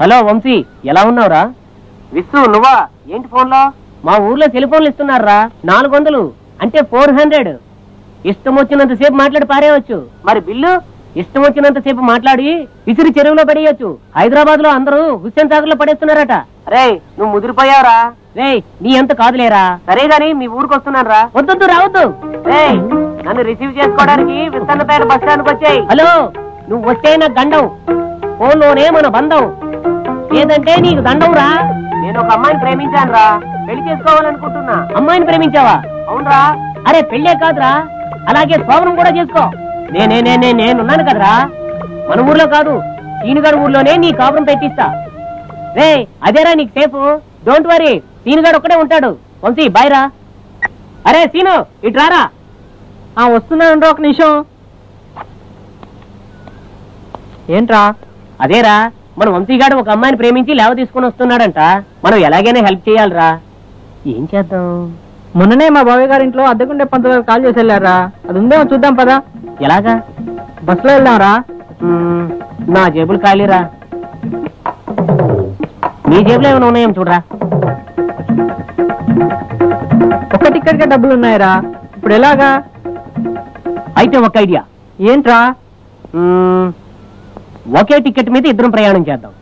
Hello Vamsi, ఎలా ఉన్నావురా? విస్సు నువ్వా? ఏంటి ఫోన్లో? మా ఊర్లో టెలిఫోన్లు ఇస్తున్నారా 400, అంటే 400. ఇష్టం వచ్చినంతసేపు మాట్లాడి పారేయవచ్చు. మరి బిల్లు ఇష్టం వచ్చినంతసేపు మాట్లాడి విసిరి చెరువులో పడేయచ్చు. హైదరాబాద్ లో అందరూ హుస్సేన్ సాగర్ లో పడేస్తున్నారట. రే నువ్వు ముదిరిపోయావురా. రే నీ ఎంత కాదులేరా. సరే గాని మీ ఊరికి వస్తున్నాను రా. వద్దు రావద్దు. రే నన్ను రిసీవ్ చేసుకోవడానికి విస్తన్నపేట బస్ స్టాండ్కి వచ్చాయి. హలో, నువ్వు వస్తే నాకు గండం, ఫోన్లోనే మన బంధం, లేదంటే నీకు దండం రా. నేను ఒక అమ్మాయిని ప్రేమించాను రా, పెళ్లి చేసుకోవాలనుకుంటున్నా. అమ్మాయిని ప్రేమించావా? అవునరా. అరే పెళ్లే కాదురా, అలాగే స్వాగతం కూడా చేసుకో. నేనున్నాను కదరా. మన ఊర్లో కాదు, సీనుగాడు ఊర్లోనే నీ కాపురం పెట్టిస్తా. రే అదేరా నీకు సేఫ్, డోంట్ వరీ. సీనుగాడు ఒక్కడే ఉంటాడు. వంశీ బాయ్ రా. అరే సీను ఇటు రారా. వస్తున్నాను ఒక నిమిషం. ఏంట్రా? అదేరా మన వంశీగాడు ఒక అమ్మాయిని ప్రేమించి లేవ తీసుకుని వస్తున్నాడంట. మనం ఎలాగైనా హెల్ప్ చేయాలరా. ఏం చేద్దాం? మొన్ననే మా బాబాయ్ గారి ఇంట్లో అద్దెకుండే పంతులు కాల్ చేసి వెళ్ళారా. అది ఉందేమో చూద్దాం పదా. ఎలాగా? బస్సులో వెళ్దాంరా. నా జేబులు ఖాళీరా. నీ జేబులో ఏమైనా ఉన్నాయేమో చూడరా. ఒక్క టికెట్ కే డబ్బులు ఉన్నాయరా. ఇప్పుడు ఎలాగా? అయితే ఒక ఐడియా. ఏంట్రా? ఒకే టికెట్ మీద ఇద్దరం ప్రయాణం చేద్దాం.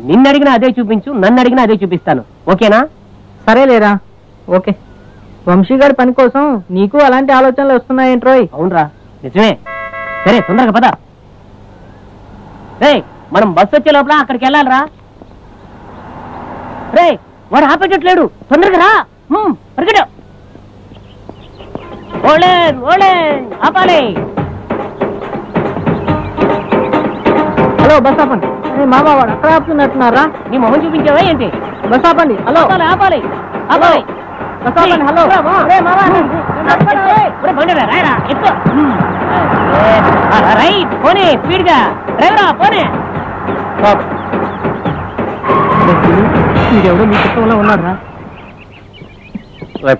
నిన్ను అడిగినా అదే చూపించు, నన్ను అడిగినా అదే చూపిస్తాను. ఓకేనా? సరేలేరా. ఓకే. వంశీ గారి పని కోసం నీకు అలాంటి ఆలోచనలు వస్తున్నాయేంట్రోయ్? అవునరా, నిజమే. సరే తొందరగా పద. రే మనం బస్సు వచ్చే లోపల అక్కడికి వెళ్ళాలరా. రే వాడు ఆపేటట్లేడు, తొందరగా రా. పరిగెడు. ఆపాలి. హలో బస్ ఆపండి. మామ వాడు అక్కడ ఆపుతున్నట్టున్నారా? నీ మొహం చూపించావా ఏంటి? బస్ ఆపండి. హలో ఆపాలి. బస్ ఆపండి. హలో రైట్ పోనీ స్పీడ్ గా. డ్రైవరా పోనీ. మీరెవడో మీ చిత్రంలో ఉన్నారా?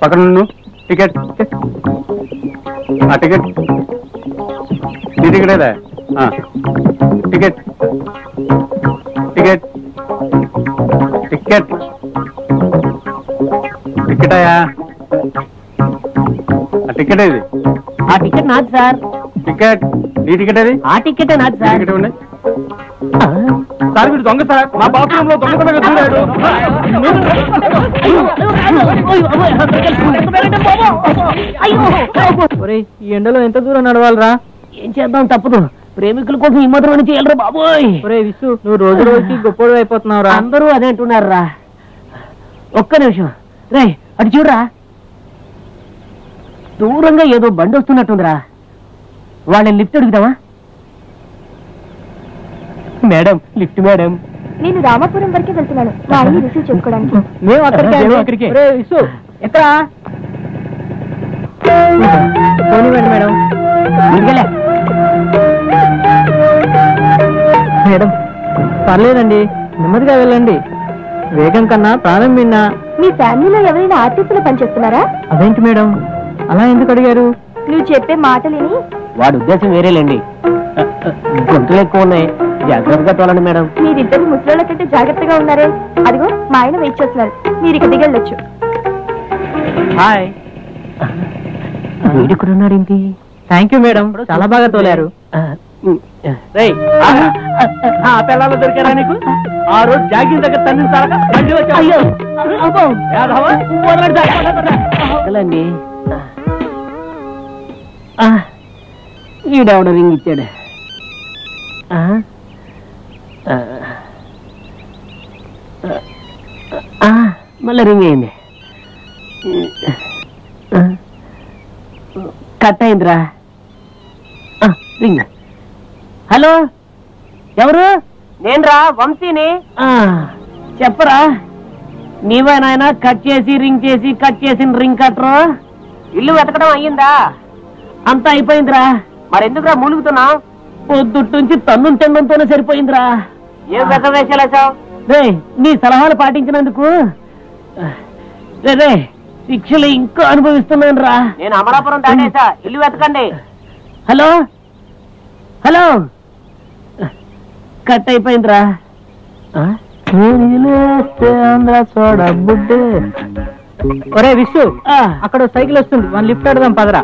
పక్కన టికెట్ టికెట్ నీ టికెట్ ఏదా? టికెట్ టికెట్ టికెట్ టికెట్ అయ్యా. టికెట్ ఏది? ఆ టికెట్ నాది సార్. టికెట్ నీ టికెట్ ఏది? ఆ టికెట్ నాది సార్. టికెట్ ఉన్నాయి సార్. మీరు దొంగ సార్. మా బాత్రూమ్ లో దొంగతనంగా చూడాడు. ఈ ఎండలో ఎంత దూరం నడవాలరా? ఏం చేద్దాం, తప్పదు. ప్రేమికుల కోసం ఈ మాత్రం చేయాలరా బాబోయ్. విసు నువ్వు రోజు రోజుకి గొప్పడు అయిపోతున్నావురా. అందరూ అదే అంటున్నారా. ఒక్క నిమిషం. రే అటు చూడరా, దూరంగా ఏదో బండి వస్తున్నట్టుందిరా. వాళ్ళని లిఫ్ట్ అడుగుదామా? Madam lift madam. నేను రామాపురం వరకే వెళ్తున్నాను మా ఆయన్ని రిసీవ్ చేసుకోవడానికి. మేము అక్కడికి. ఎక్కడా? పోనివ్వండి మేడం. మేడం పర్లేదండి, నెమ్మదిగా వెళ్ళండి. వేగం కన్నా ప్రాణం విన్నా. మీ ఫ్యామిలీలో ఎవరైనా ఆర్టిస్టులు పనిచేస్తున్నారా? అదేంటి మేడం అలా ఎందుకు అడిగారు? నువ్వు చెప్పే మాటలేని వాడి ఉద్దేశం వేరేలేండి. గొంతులు ఎక్కువ ఉన్నాయి, జాగ్రత్తగా తోలండి మేడం. మీరిద్దరు ముసలోళ్ళ కంటే జాగ్రత్తగా ఉన్నారే. అదిగో మా ఆయన వెయిట్ చేస్తున్నారు, మీరు ఇక దిగెళ్ళొచ్చు. హాయ్. వీడుకున్నాడేంటి? థ్యాంక్ యూ మేడం, చాలా బాగా తోలారు. పిల్లలు దొరికారా నీకు? ఆ రోజు జాగింగ్ దగ్గర తన్నించాలక ఈడెవడ రింగ్ ఇచ్చాడు. మళ్ళీ రింగ్ అయింది. కట్ అయిందిరా రింగ్. హలో ఎవరు? నేనురా వంశీని. చెప్పరా, నీవే నాయన కట్ చేసి రింగ్ చేసి కట్ చేసిన రింగ్ కట్టరు. ఇల్లు వెతకడం అయ్యిందా? అంతా అయిపోయిందిరా. మరెందుకురా మూలుగుతున్నావు? పొద్దుట్నుంచి తన్ను తినడంతోనే సరిపోయిందిరా. ఏం వెతవేశాలేసావు? నీ సలహాలు పాటించినందుకు రే శిక్షలు ఇంకా అనుభవిస్తున్నాను రా. నేను అమలాపురం దాటేసా, ఇల్లు వెతకండి. హలో హలో, కట్ అయిపోయిందిరా. ఒరే విషు, అక్కడ సైకిల్ వస్తుంది, వన్ లిఫ్ట్ అడదాం పదరా.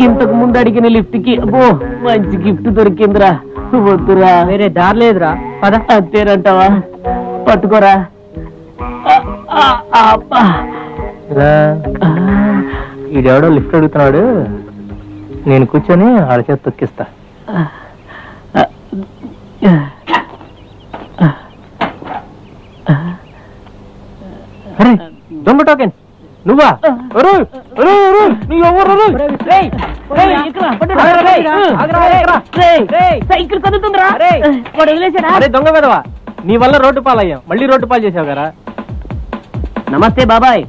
ఇంతకు ముందు అడిగిన లిఫ్ట్ కి అబ్బో మంచి గిఫ్ట్ దొరికిందిరా. వద్దురా, వేరే దారి లేదురా, పద. అంతేనంటావా? పట్టుకోరా. ఈడెవడో లిఫ్ట్ అడుగుతున్నాడు, నేను కూర్చొని ఆడ చేత తొక్కిస్తా. దొంగ టోకెన్ నువ్వా? సైకిల్ కదుతుందిరా. అరే దొంగ వెదవా, నీ వల్ల రోడ్డు పాలయ్యాం, మళ్ళీ రోడ్డు పాలు చేసావు కదా. నమస్తే బాబాయ్.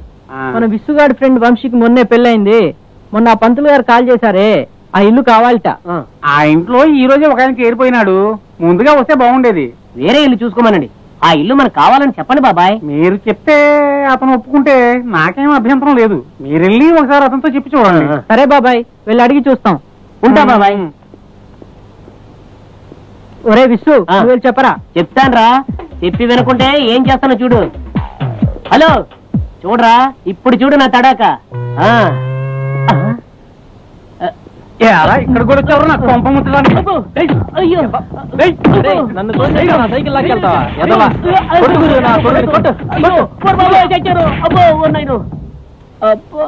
మన విశ్వగాడి ఫ్రెండ్ వంశీకి మొన్నే పెళ్ళైంది. మొన్న ఆ పంతులు గారు కాల్ చేశారే, ఆ ఇల్లు కావాలట. ఆ ఇంట్లో ఈ రోజే ఒక ఆయనకి ఏరిపోయినాడు, ముందుగా వస్తే బాగుండేది. వేరే ఇల్లు చూసుకోమనండి. ఆ ఇల్లు మనకు కావాలని చెప్పండి బాబాయ్. మీరు చెప్తే అతను ఒప్పుకుంటే నాకేం అభ్యంతరం లేదు. మీరు వెళ్ళి ఒకసారి అతనితో చెప్పి చూడండి. సరే బాబాయ్, వెళ్ళి అడిగి చూస్తాం. ఉంటా బాబాయ్. ఒరే విశ్వ, నువ్వు చెప్పరా. చెప్తాన్రా, చెప్పి వినకుంటే ఏం చేస్తానో చూడు. హలో చూడరా, ఇప్పుడు చూడు నా తడాక. ఇక్కడ కూడా వచ్చారు నాకు కొంప ముట్టడానికి. అయ్యో నన్ను సైకిల్ లాక్కెళ్తావా? అబ్బో ఉన్నాను. అబ్బా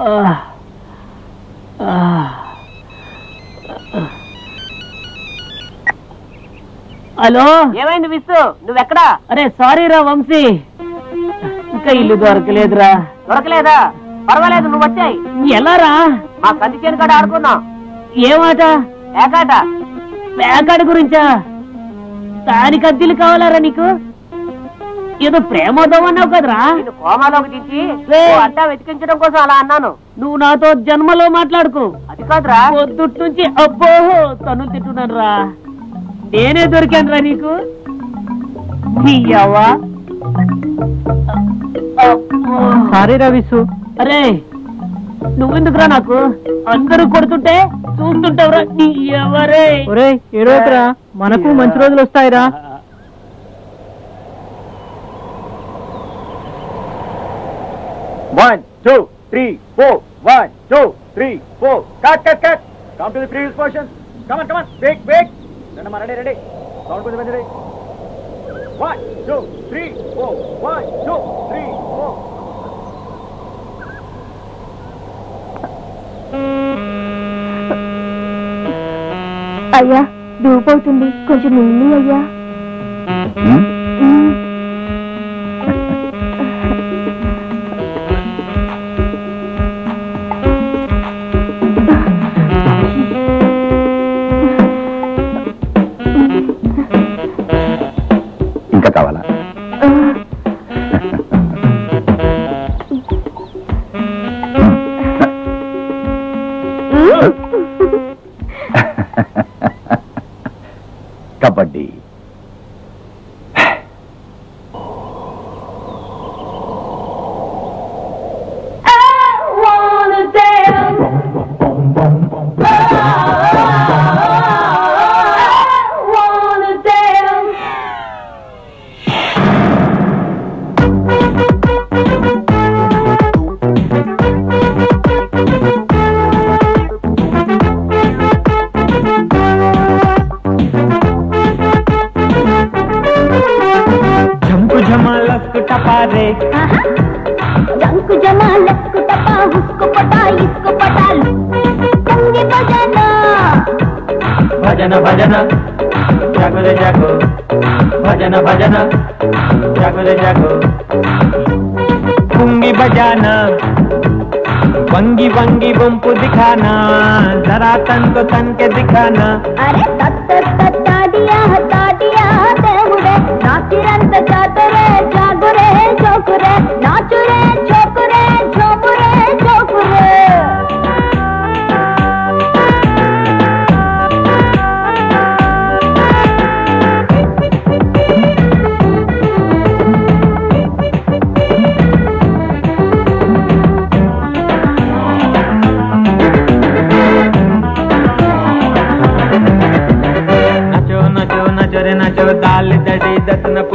హలో, ఏమైంది విసు, నువ్వెక్కడా? అరే సారీ రా వంశీ, ఇంకా ఇల్లు దొరకలేదురా. దొరకలేదా? పర్వాలేదు, నువ్వు వచ్చాయి. ఎలా రా? మా కంది చేను కాడ ఆడుకున్నాం. ఏమాట? ఏకాట. ఏకాట గురించా? దానికి అద్దెలు కావాలరా నీకు? ఏదో ప్రేమోదం అన్నావు కదరా. కోమాలోకి దించి అడ్డా వెతికించడం కోసం అలా అన్నాను. నువ్వు నాతో జన్మలో మాట్లాడుకో. అది కాదురా, పొద్దుట్ నుంచి అబ్బో తను తిట్టున్నాను రా. నేనే దొరికాను రా నీకు. నీయవ్వా. సారీ రా విసు. అరే నువ్వెందుకురా నాకు? అందరూ కొడుతుంటే చూస్తుంటావురా. నీ ఎవరే? ఒరే ఏడోకరా, మనకు మంచి రోజులు వస్తాయిరా. One, two, three, four. 1, 2, 3, 4. Cut. Come to the previous portion. Come on. Break. Ready. Sound good, ready. 1, 2, 3, 4. 1, 2, 3, 4. అయ్యా దూపవుతుంది, కొంచెం నీళ్ళు అయ్యా. ఇంకా కావాలా? కబడ్డీ. భజన జాగో భజన జాగో కుంగి బజానా వంగి వంపు దిఖానా జరా తన్ को तन के दिखाना. अरे तत्ता दिया దేవుడే నా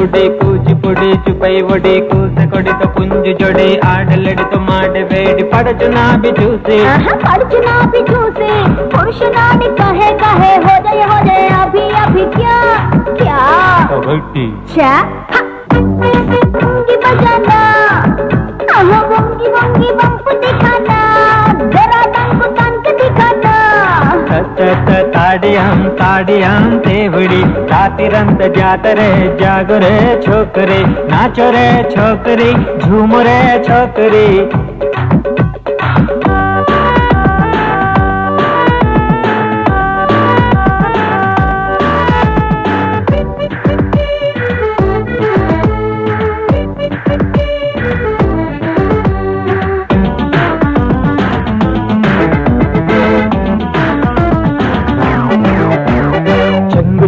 ಉಡಿ ಕೂಚಿಪುಡಿ ಚುಪೈ ಒಡಿ ಕೂಸ ಕೊಡಿತ ಪುಂಜು ಜೊಡಿ ಆಡಲಡಿತು ಮಾಡಬೇಡಿ ಪಡಚುನಾ ಬಿ చూసి పడుచునా भी చూసి పురుషునాని కహే కహే हो जाए अभी अभी क्या क्या కబడ్డీ क्या वंगी बजाना वंगी वंगी वंप दिखाना जरा तंग तंग दिखाना ತಾಡಿಯಾಂ ತೇವಡಿ ರಾತಿರಂತ ಜಾತರೆ ಜಾಗರೆ ಛೋಕರೆ ನಾಚರೆ ಛೋಕರಿ ಝೂಮರೆ ಛೋಕರಿ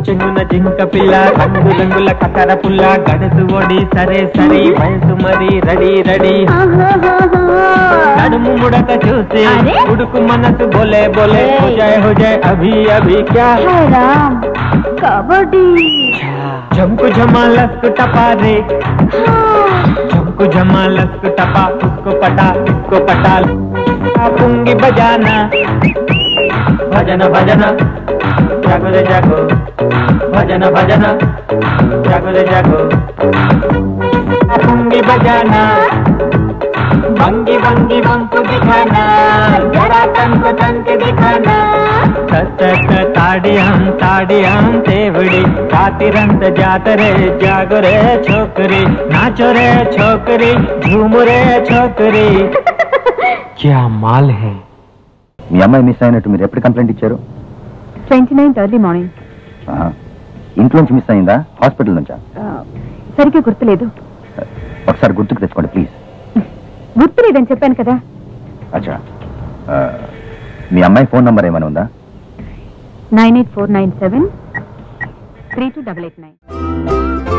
చెంగున జింక పిల్ల రంగు రంగుల కకర పుల్ల గడుసు ఒడి సరే సరి వయసు మరి రెడీ రెడీ నడుము ముడక చూసి ఉడుకు మనసు బోలే బోలే हो जाए अभी अभी क्या कबड्डी झमकु झमा लस्क टपा रे झमकु झमा लस्क टपा उसको पटा पुंगी बजाना भजन भजन जागो रे जागो भजन भजन जागो रे जागो पुंगी बजाना भंगी भंगी भंग दिखाना जरा तंक तंक दिखाना ताड़ियां तेवड़ी रातिरंत जातरे जागो रे छोकरी नाचो रे छोकरी झूम रे छोकरी क्या माल है మీ అమ్మాయి మిస్ అయినట్టు మీరు ఎప్పుడు కంప్లైంట్ ఇచ్చారు 29th ఎర్లీ మార్నింగ్ ఇంట్లోంచి మిస్ అయిందా హాస్పిటల్ నుంచా సరిగ్గా గుర్తులేదు ఒకసారి గుర్తుకు తెచ్చుకోండి ప్లీజ్ గుర్తులేదని చెప్పాను కదా అచ్చా మీ అమ్మాయి ఫోన్ నంబర్ ఏమైనా ఉందా 98497 32889